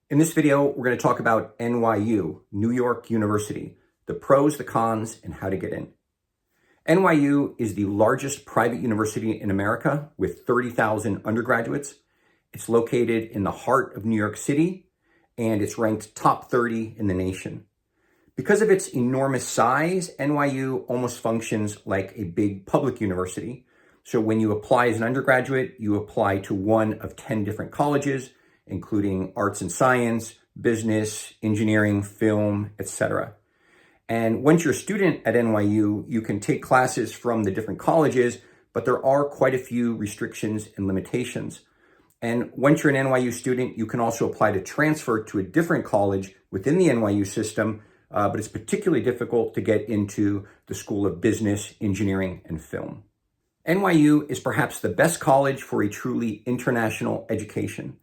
In this video, we're going to talk about NYU, New York University, the pros, the cons, and how to get in. NYU is the largest private university in America with 30,000 undergraduates. It's located in the heart of New York City, and it's ranked top 30 in the nation. Because of its enormous size, NYU almost functions like a big public university. So when you apply as an undergraduate, you apply to one of 10 different colleges, including arts and science, business, engineering, film, etc. And once you're a student at NYU, you can take classes from the different colleges, but there are quite a few restrictions and limitations. And once you're an NYU student, you can also apply to transfer to a different college within the NYU system, but it's particularly difficult to get into the School of Business, Engineering, and Film. NYU is perhaps the best college for a truly international education.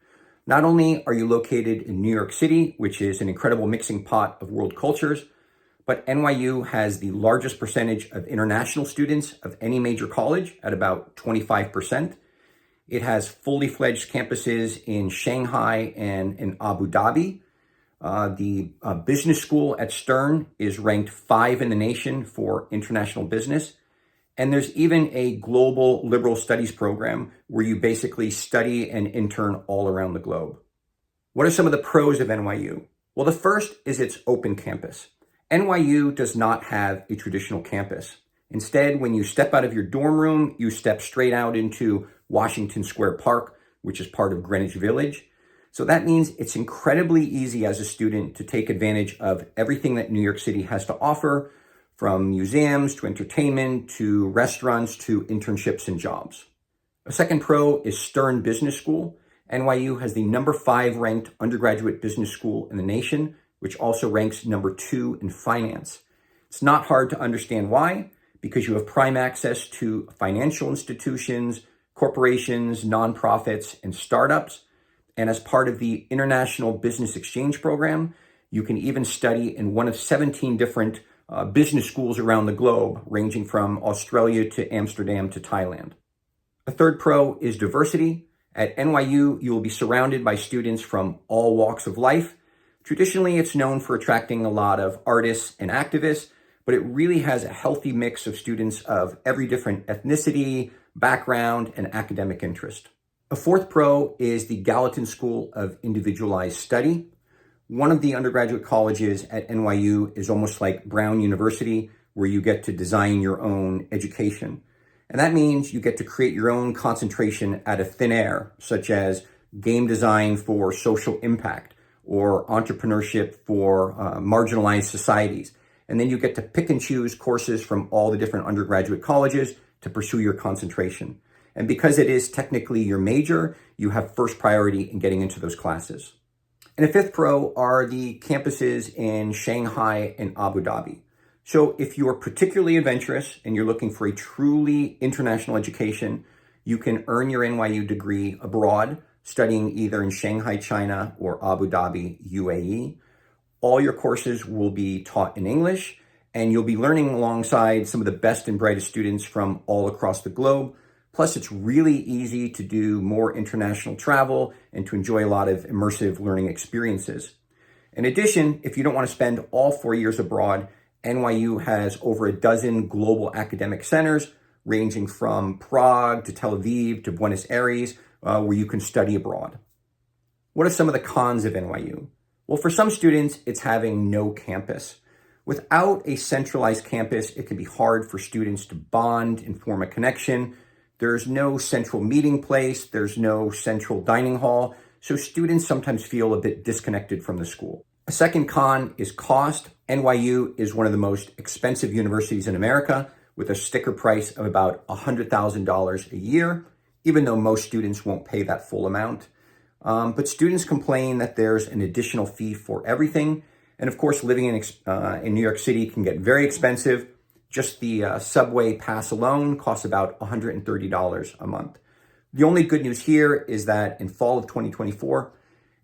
Not only are you located in New York City, which is an incredible mixing pot of world cultures, but NYU has the largest percentage of international students of any major college at about 25%. It has fully fledged campuses in Shanghai and in Abu Dhabi. The business school at Stern is ranked 5 in the nation for international business. And there's even a global liberal studies program where you basically study and intern all around the globe. What are some of the pros of NYU? Well, the first is its open campus. NYU does not have a traditional campus. Instead, when you step out of your dorm room, you step straight out into Washington Square Park, which is part of Greenwich Village. So that means it's incredibly easy as a student to take advantage of everything that New York City has to offer, from museums to entertainment to restaurants to internships and jobs. A second pro is Stern Business School. NYU has the number 5 ranked undergraduate business school in the nation, which also ranks number 2 in finance. It's not hard to understand why, because you have prime access to financial institutions, corporations, nonprofits, and startups. And as part of the International Business Exchange Program, you can even study in one of 17 different business schools around the globe, ranging from Australia to Amsterdam to Thailand. A third pro is diversity. At NYU, you will be surrounded by students from all walks of life. Traditionally, it's known for attracting a lot of artists and activists, but it really has a healthy mix of students of every different ethnicity, background, and academic interest. A fourth pro is the Gallatin School of Individualized Study. One of the undergraduate colleges at NYU is almost like Brown University, where you get to design your own education. And that means you get to create your own concentration out of thin air, such as game design for social impact or entrepreneurship for marginalized societies. And then you get to pick and choose courses from all the different undergraduate colleges to pursue your concentration. And because it is technically your major, you have first priority in getting into those classes. And a fifth pro are the campuses in Shanghai and Abu Dhabi. So if you are particularly adventurous and you're looking for a truly international education, you can earn your NYU degree abroad, studying either in Shanghai, China, or Abu Dhabi, UAE. All your courses will be taught in English, and you'll be learning alongside some of the best and brightest students from all across the globe. Plus, it's really easy to do more international travel and to enjoy a lot of immersive learning experiences. In addition, if you don't want to spend all 4 years abroad, NYU has over a dozen global academic centers, ranging from Prague to Tel Aviv to Buenos Aires, where you can study abroad. What are some of the cons of NYU? Well, for some students, it's having no campus. Without a centralized campus, it can be hard for students to bond and form a connection. There's no central meeting place, there's no central dining hall, so students sometimes feel a bit disconnected from the school. A second con is cost. NYU is one of the most expensive universities in America, with a sticker price of about $100,000 a year, even though most students won't pay that full amount. But students complain that there's an additional fee for everything. And of course, living in New York City can get very expensive. Just the subway pass alone costs about $130 a month. The only good news here is that in fall of 2024,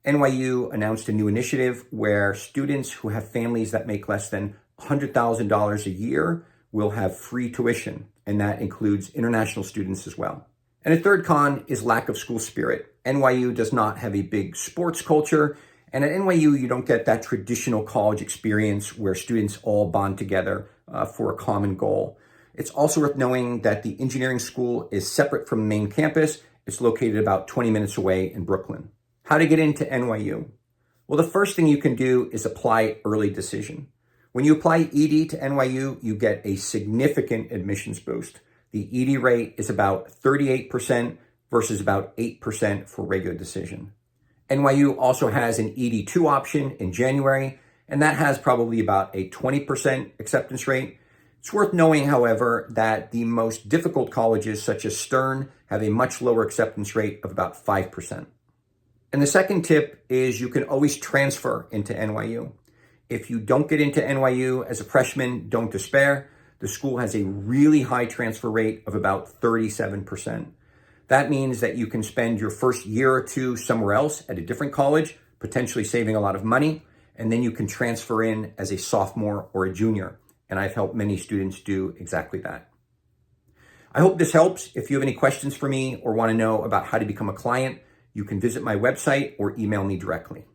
NYU announced a new initiative where students who have families that make less than $100,000 a year will have free tuition, and that includes international students as well. And a third con is lack of school spirit. NYU does not have a big sports culture, And at NYU, you don't get that traditional college experience where students all bond together for a common goal. It's also worth knowing that the engineering school is separate from the main campus. It's located about 20 minutes away in Brooklyn. How to get into NYU? Well, the first thing you can do is apply early decision. When you apply ED to NYU, you get a significant admissions boost. The ED rate is about 38% versus about 8% for regular decision. NYU also has an ED2 option in January, and that has probably about a 20% acceptance rate. It's worth knowing, however, that the most difficult colleges, such as Stern, have a much lower acceptance rate of about 5%. And the second tip is you can always transfer into NYU. If you don't get into NYU as a freshman, don't despair. The school has a really high transfer rate of about 37%. That means that you can spend your first year or two somewhere else at a different college, potentially saving a lot of money, and then you can transfer in as a sophomore or a junior. And I've helped many students do exactly that. I hope this helps. If you have any questions for me or want to know about how to become a client, you can visit my website or email me directly.